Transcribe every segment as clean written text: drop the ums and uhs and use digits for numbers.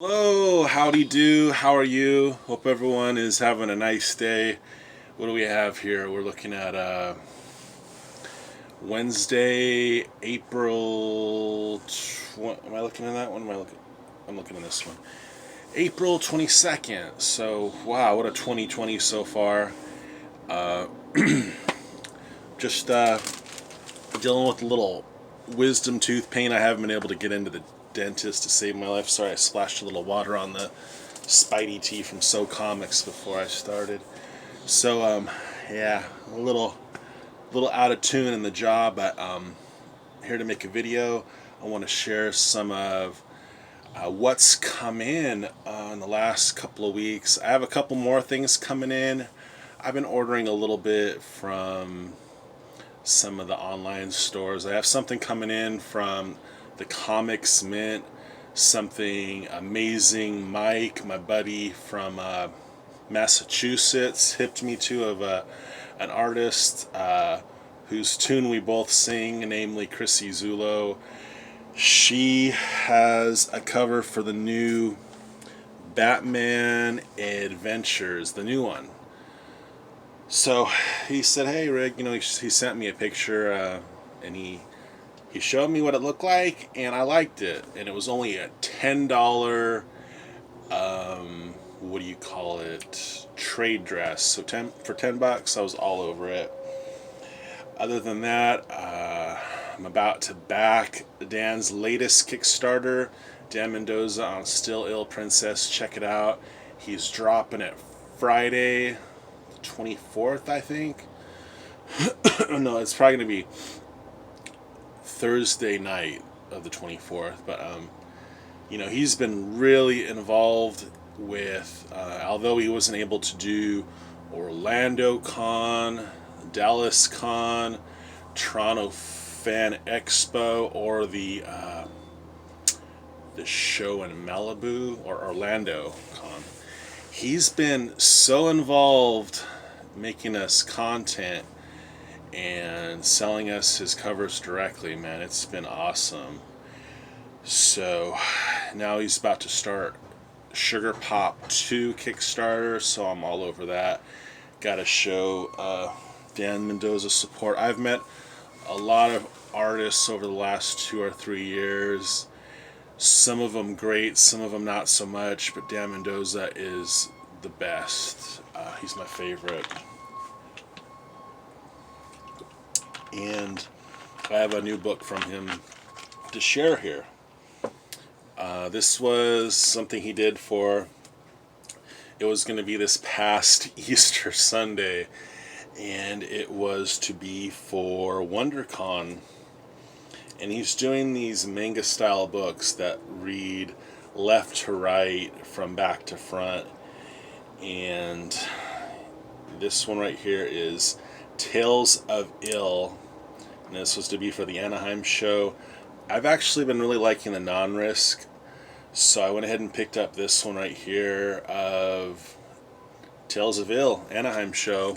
Hello, howdy do, how are you? Hope everyone is having a nice day. What do we have here? We're looking at Wednesday, April. Am I looking at that one? I'm looking at this one. April 22nd. So, wow, what a 2020 so far. Uh, just dealing with a little wisdom tooth pain. I haven't been able to get into the dentist to save my life. Sorry, I splashed a little water on the Spidey tee from Comics before I started. So yeah, a little out of tune in the job, but here to make a video. I want to share some of what's come in the last couple of weeks. I have a couple more things coming in. I've been ordering a little bit from some of the online stores. I have something coming in from the Comics Mint, something amazing. Mike, my buddy from Massachusetts, hipped me to of an artist whose tune we both sing, namely Chrissy Zulo. She has a cover for the new Batman Adventures, the new one. So he said, "Hey Rick, he sent me a picture, and he showed me what it looked like, and I liked it. And it was only a $10, what do you call it, trade dress. So for $10, I was all over it. Other than that, I'm about to back Dan's latest Kickstarter, Dan Mendoza on Still Ill Princess. Check it out. He's dropping it Friday, the 24th, I think. No, it's probably going to be Thursday night of the 24th. But he's been really involved with, although he wasn't able to do Orlando Con, Dallas Con, Toronto Fan Expo, or the show in Malibu or Orlando Con. He's been so involved making us content and selling us his covers directly, man. It's been awesome. So now he's about to start Sugar Pop 2 Kickstarter, so I'm all over that. Got to show Dan Mendoza support. I've met a lot of artists over the last 2 or 3 years. Some of them great, some of them not so much, but Dan Mendoza is the best. He's my favorite. And I have a new book from him to share here. This was something he did it was going to be this past Easter Sunday, and it was to be for WonderCon. And he's doing these manga style books that read left to right from back to front. And this one right here is Tales of Ill, and this was to be for the Anaheim show. I've actually been really liking the non-risk, so I went ahead and picked up this one right here of Tales of Ill, Anaheim show.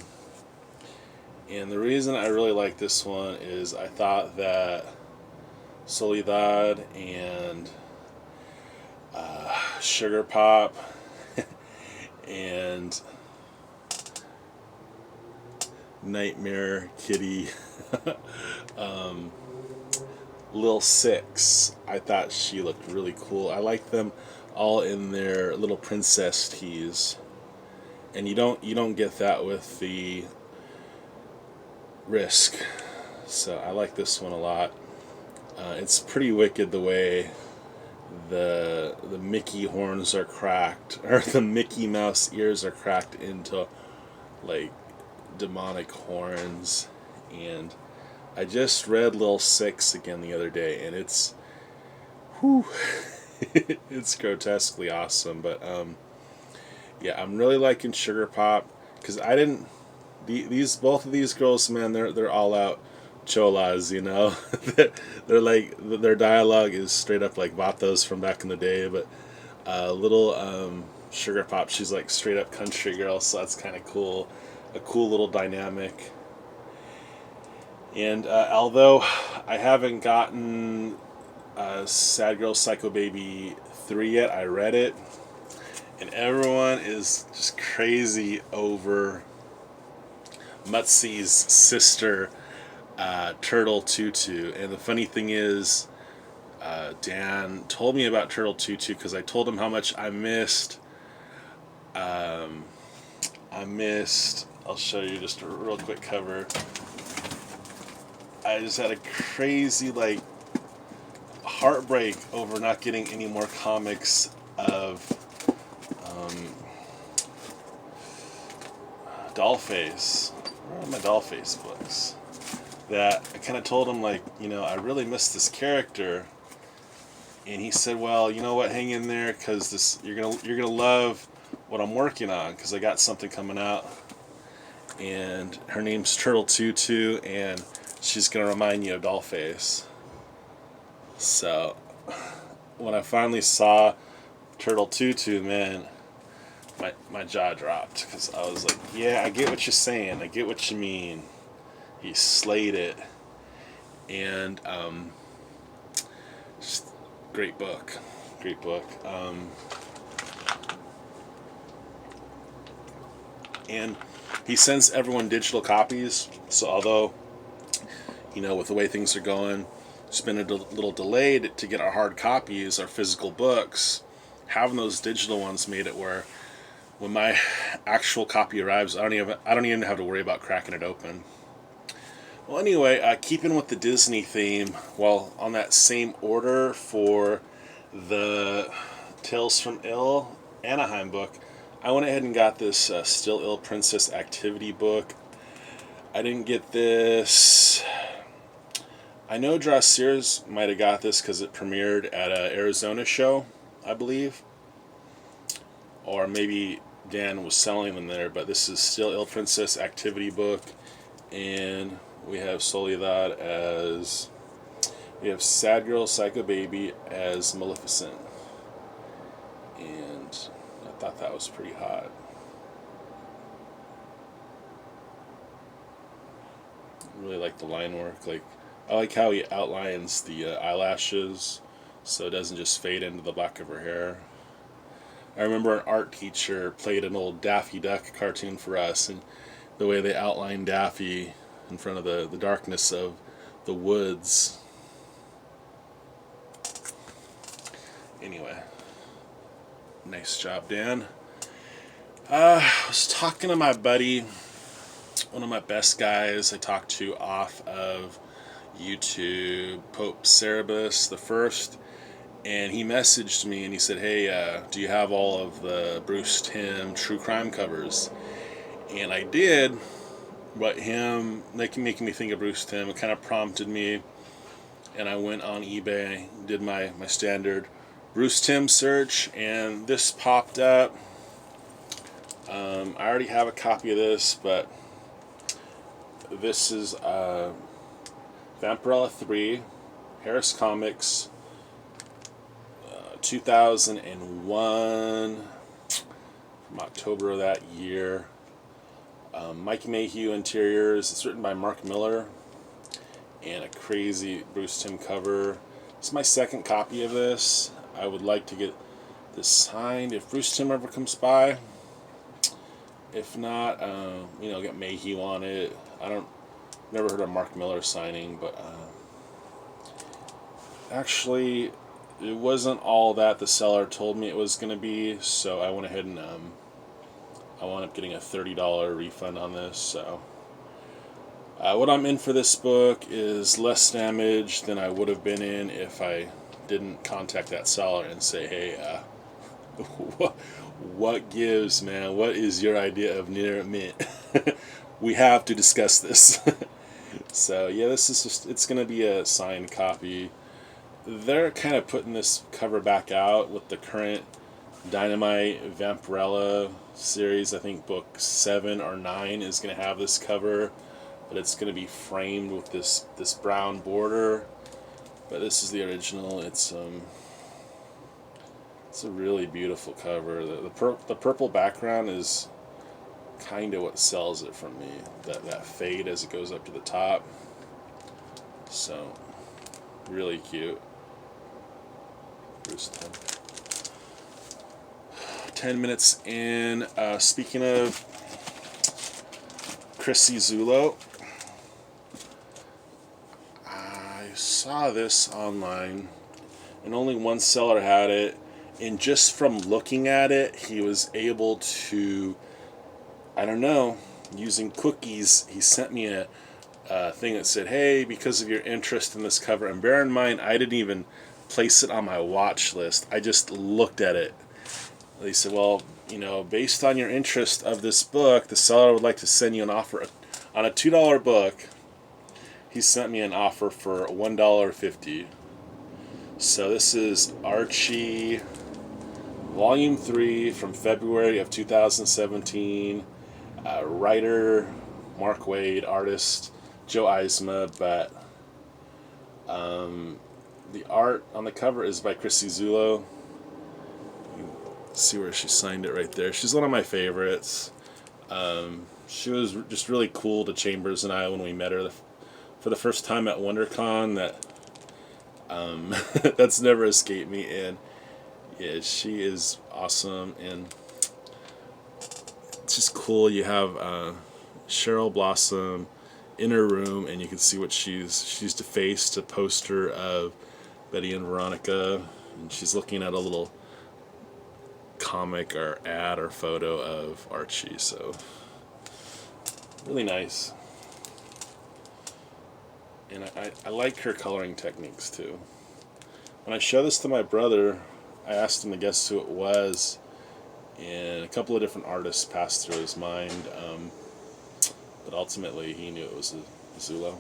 And the reason I really like this one is I thought that Soledad and Sugar Pop and Nightmare Kitty, Lil Six, I thought she looked really cool. I like them all in their little princess tees, and you don't get that with the Risk. So I like this one a lot. It's pretty wicked the way the Mickey horns are cracked, or the Mickey Mouse ears are cracked into like demonic horns. And I just read Lil Six again the other day, and it's it's grotesquely awesome. But yeah, I'm really liking Sugar Pop, because I didn't these both of these girls, man, they're all out cholas, they're like, their dialogue is straight up like vatos from back in the day. But little Sugar Pop, she's like straight up country girl, so that's kind of cool, a cool little dynamic. And although I haven't gotten Sad Girl Psycho Baby 3 yet. I read it, and everyone is just crazy over Mutsy's sister, Turtle Tutu. And the funny thing is, Dan told me about Turtle Tutu because I told him how much I missed. I'll show you just a real quick cover. I just had a crazy heartbreak over not getting any more comics of Dollface. Where are my Dollface books? That I kind of told him I really miss this character, and he said, "Well, you know what? Hang in there, because you're gonna love what I'm working on, because I got something coming out, and her name's Turtle Tutu, and she's gonna remind you of Dollface." So when I finally saw Turtle Tutu, man, my jaw dropped, because I was like, yeah, I get what you're saying, I get what you mean. He slayed it, and just great book. And he sends everyone digital copies, so although, with the way things are going, it's been a little delayed to get our hard copies, our physical books. Having those digital ones made it where when my actual copy arrives, I don't even have to worry about cracking it open. Well, anyway, keeping with the Disney theme, while on that same order for the Tales from Ill Anaheim book, I went ahead and got this Still Ill Princess activity book. I didn't get this. I know Draw Sears might have got this because it premiered at an Arizona show, I believe. Or maybe Dan was selling them there, but this is Still Ill Princess activity book. And we have Soledad as... We have Sad Girl Psycho Baby as Maleficent. And I thought that was pretty hot. Really like the line work. I like how he outlines the eyelashes so it doesn't just fade into the back of her hair. I remember an art teacher played an old Daffy Duck cartoon for us, and the way they outlined Daffy in front of the darkness of the woods. Anyway, nice job, Dan. I was talking to my buddy, one of my best guys I talked to off of YouTube, Pope Cerebus the First, and he messaged me and he said, "Hey, do you have all of the Bruce Timm true crime covers?" And I did, but him making me think of Bruce Timm, it kind of prompted me, and I went on eBay, did my standard Bruce Timm search, and this popped up. I already have a copy of this, but this is Vampirella 3, Harris Comics, 2001, from October of that year. Mike Mayhew interiors. It's written by Mark Miller, and a crazy Bruce Timm cover. It's my second copy of this. I would like to get this signed if Bruce Timm ever comes by. If not, get Mayhew on it. Never heard of Mark Miller signing, but actually, it wasn't all that the seller told me it was going to be, so I went ahead and I wound up getting a $30 refund on this. So what I'm in for this book is less damage than I would have been in if I didn't contact that seller and say, "Hey, what gives, man? What is your idea of near mint? We have to discuss this." So yeah, this is it's going to be a signed copy. They're kind of putting this cover back out with the current Dynamite Vampirella series. I think book 7 or 9 is going to have this cover, but it's going to be framed with this brown border. But this is the original. It's a really beautiful cover. The purple background is kind of what sells it for me. That fade as it goes up to the top. So really cute. Bruce Timm. 10 minutes in. Speaking of Chrissy Zulo, I saw this online, and only one seller had it. And just from looking at it, he was able to, I don't know, using cookies, he sent me a thing that said, hey, because of your interest in this cover, and bear in mind, I didn't even place it on my watch list. I just looked at it. They said, well, based on your interest of this book, the seller would like to send you an offer on a $2 book. He sent me an offer for $1.50. So this is Archie Volume 3 from February of 2017. Writer Mark Waid, artist Joe Eisma, but the art on the cover is by Chrissy Zulo. You can see where she signed it right there. She's one of my favorites. She was just really cool to Chambers and I when we met her for the first time at WonderCon. That's never escaped me, and yeah, she is awesome, and it's just cool. You have Cheryl Blossom in her room, and you can see what she's defaced a poster of Betty and Veronica, and she's looking at a little comic or ad or photo of Archie. So really nice, and I like her coloring techniques too. When I showed this to my brother, I asked him to guess who it was, and a couple of different artists passed through his mind, but ultimately he knew it was a Zulo.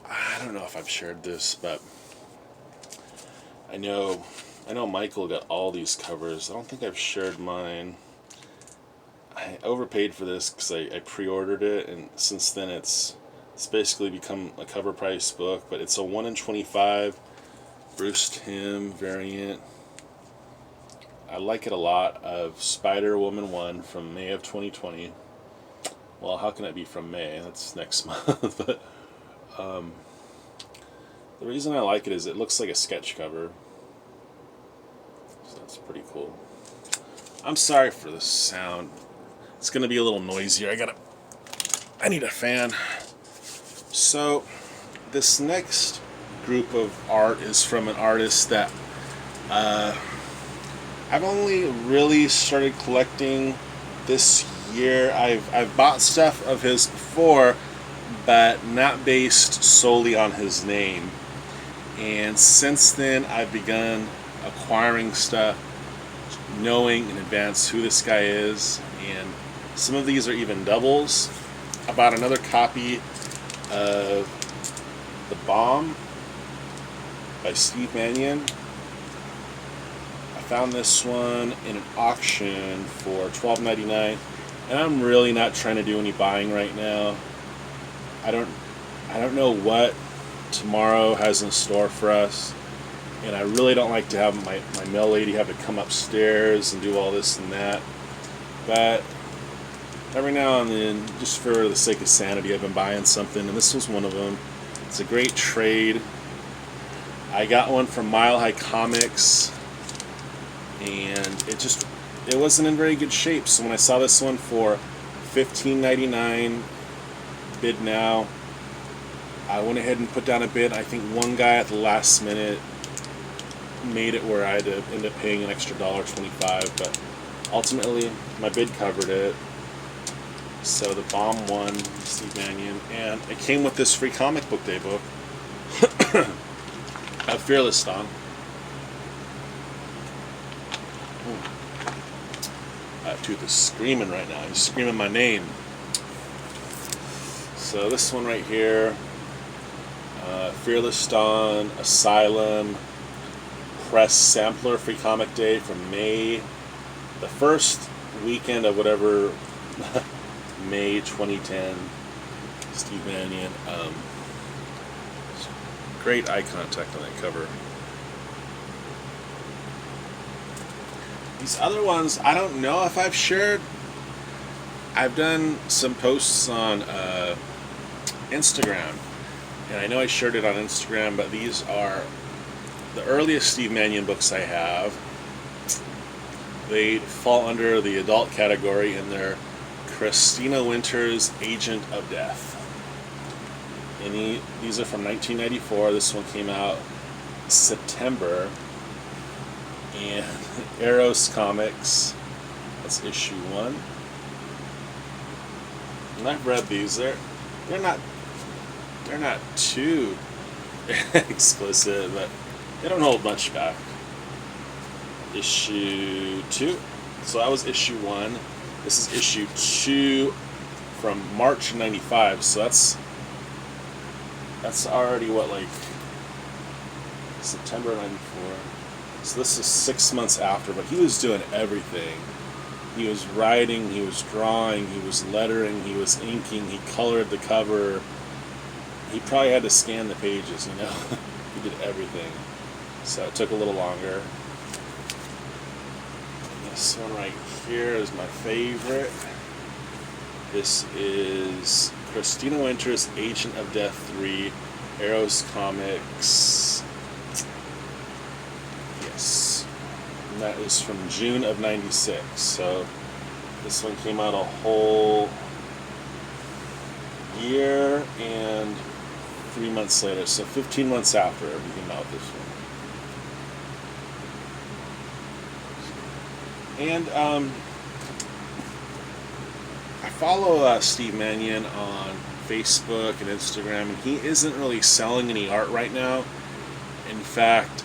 I don't know if I've shared this, but I know Michael got all these covers. I don't think I've shared mine. I overpaid for this because I pre-ordered it, and since then it's basically become a cover price book, but it's a 1 in 25 Bruce Timm variant. I like it a lot, of Spider-Woman 1 from May of 2020. Well, how can it be from May? That's next month. But the reason I like it is it looks like a sketch cover. So that's pretty cool. I'm sorry for the sound. It's going to be a little noisier. I need a fan. So this next group of art is from an artist that I've only really started collecting this year. I've bought stuff of his before, but not based solely on his name. And since then, I've begun acquiring stuff, knowing in advance who this guy is, and some of these are even doubles. I bought another copy of The Bomb by Steve Mannion. I found this one in an auction for $12.99, and I'm really not trying to do any buying right now. I don't know what tomorrow has in store for us, and I really don't like to have my mail lady have to come upstairs and do all this and that, but every now and then, just for the sake of sanity, I've been buying something, and this was one of them. It's a great trade. I got one from Mile High Comics, and it wasn't in very good shape, so when I saw this one for $15.99, bid now, I went ahead and put down a bid. I think one guy at the last minute made it where I had to end up paying an extra $1.25, but ultimately my bid covered it. So The Bomb won, Steve Mannion, and it came with this free comic book day book of Fearless Song. Tooth is screaming right now. He's screaming my name. So this one right here, Fearless Dawn, Asylum, Press Sampler Free Comic Day from May, the first weekend of whatever, May 2010, Steve Mannion. Great eye contact on that cover. These other ones, I don't know if I've shared. I've done some posts on Instagram, and I know I shared it on Instagram, but these are the earliest Steve Mannion books I have, they fall under the adult category, and they're Christina Winter's Agent of Death. And these are from 1994. This one came out September. And Eros Comics, that's issue 1. And I've read these. They're not too explicit, but they don't hold much back. Issue 2. So that was issue 1. This is issue 2 from March '95. So that's already what, like September '94. So this is 6 months after, but he was doing everything. He was writing, he was drawing, he was lettering, he was inking, he colored the cover. He probably had to scan the pages, you know. He did everything. So it took a little longer. And this one right here is my favorite. This is Christina Winter's Agent of Death 3, Eros Comics. Yes. And that is from June of '96. So this one came out a whole year and 3 months later. So 15 months after he came out with this one. And I follow Steve Mannion on Facebook and Instagram, and he isn't really selling any art right now. In fact,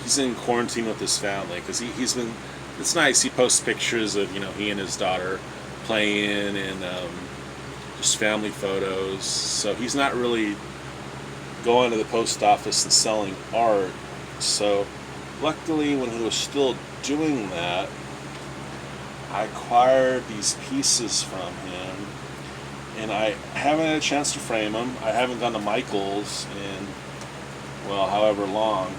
he's in quarantine with his family because he's been. It's nice. He posts pictures of he and his daughter playing and just family photos. So he's not really going to the post office and selling art. So luckily, when he was still doing that, I acquired these pieces from him, and I haven't had a chance to frame them. I haven't gone to Michael's in, well, however long,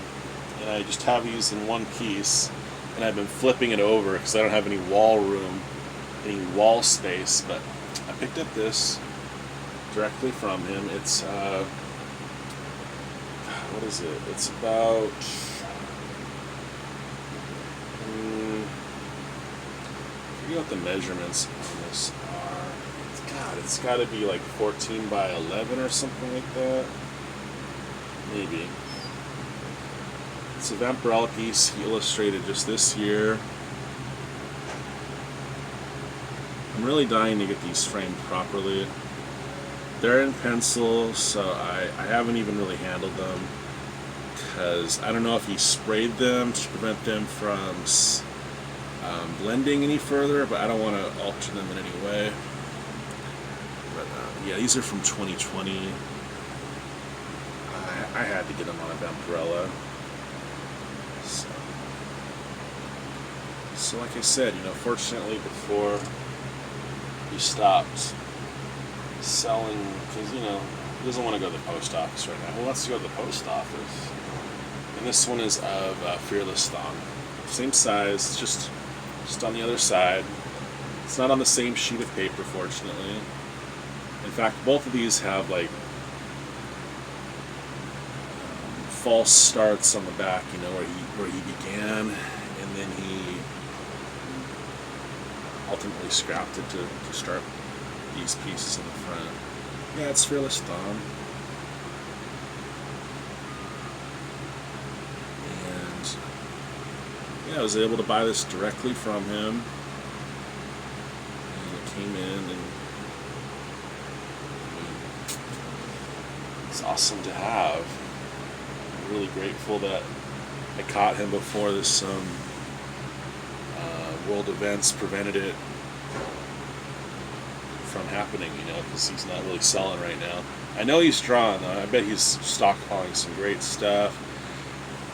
and I just have these in one piece, and I've been flipping it over because I don't have any wall room, any wall space, but I picked up this directly from him. It's, what is it? It's about, I forget what the measurements on this are. It's got to be like 14 by 11 or something like that. Maybe. It's a Vampirella piece he illustrated just this year. I'm really dying to get these framed properly. They're in pencil, so I haven't even really handled them because I don't know if he sprayed them to prevent them from blending any further, but I don't want to alter them in any way. But yeah, these are from 2020. I had to get them on a Vampirella. So like I said, fortunately before he stopped selling, because he doesn't want to go to the post office right now. He wants to go to the post office. And this one is of Fearless Thong. Same size, just on the other side. It's not on the same sheet of paper, fortunately. In fact, both of these have like false starts on the back, where he began, and then he ultimately scrapped it to start these pieces in the front. Yeah, it's Fearless Thumb. And yeah, I was able to buy this directly from him. And it came in, and it's awesome to have. I'm really grateful that I caught him before this world events prevented it from happening, because he's not really selling right now. I know he's drawing, though. I bet he's stockpiling some great stuff.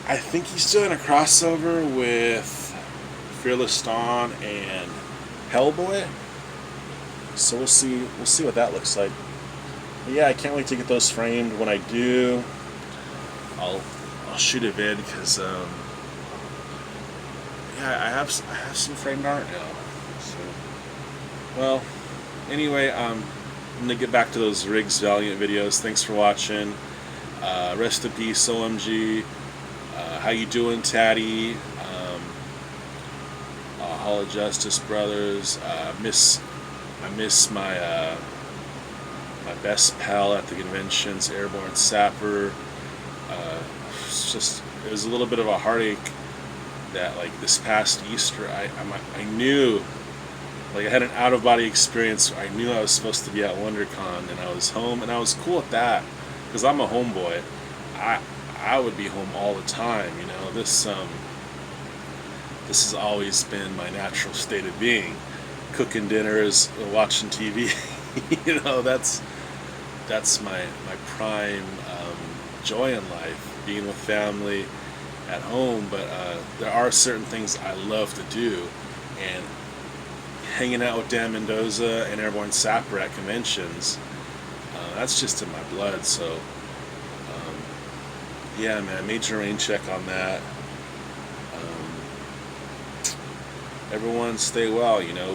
I think he's doing a crossover with Fearless Dawn and Hellboy. So we'll see what that looks like. But yeah, I can't wait to get those framed. When I do, I'll shoot a vid because yeah, I have some framed art now. So, well, anyway, I'm gonna get back to those Riggs Valiant videos. Thanks for watching. Rest in peace, OMG. How you doing, Taddy? Hall of Justice Brothers. I miss my best pal at the conventions, Airborne Sapper. It was a little bit of a heartache that, like, this past Easter, I knew, like, I had an out of body experience. I knew I was supposed to be at WonderCon, and I was home, and I was cool with that because I'm a homeboy. I would be home all the time, you know. This has always been my natural state of being. Cooking dinners, watching TV. You know, that's my prime joy in life, being with family at home. But there are certain things I love to do, and hanging out with Dan Mendoza and Airborne Sapper at conventions, that's just in my blood. So yeah, man, major rain check on that. Everyone stay well. You know,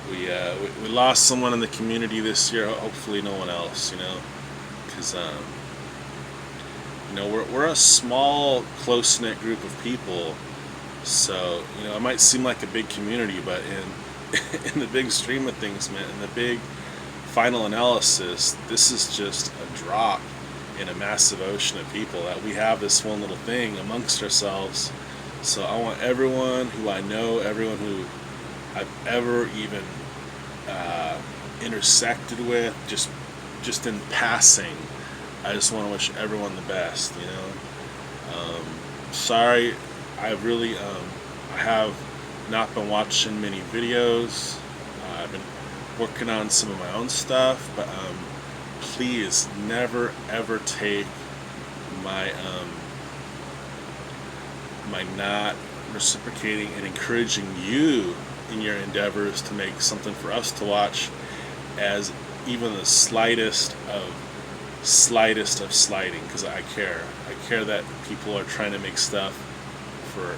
we lost someone in the community this year. Hopefully, no one else. You know, because you know, we're a small, close knit group of people. So, you know, it might seem like a big community, but in the big stream of things, man, in the big final analysis, this is just a drop in a massive ocean of people. That we have this one little thing amongst ourselves. So I want everyone who I know, everyone who I've ever even intersected with, just in passing, I just want to wish everyone the best, you know. Sorry, I really, I have not been watching many videos. I've been working on some of my own stuff, but please never ever take my not reciprocating and encouraging you in your endeavors to make something for us to watch as even the slightest of slighting, because I care that people are trying to make stuff for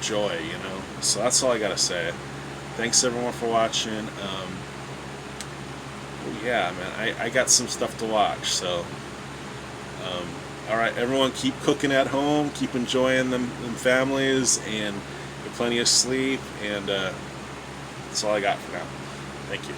joy, you know. So that's all I gotta say. Thanks everyone for watching. Yeah, man, I got some stuff to watch, so alright, everyone, keep cooking at home, keep enjoying them families, and get plenty of sleep, and that's all I got for now. Thank you.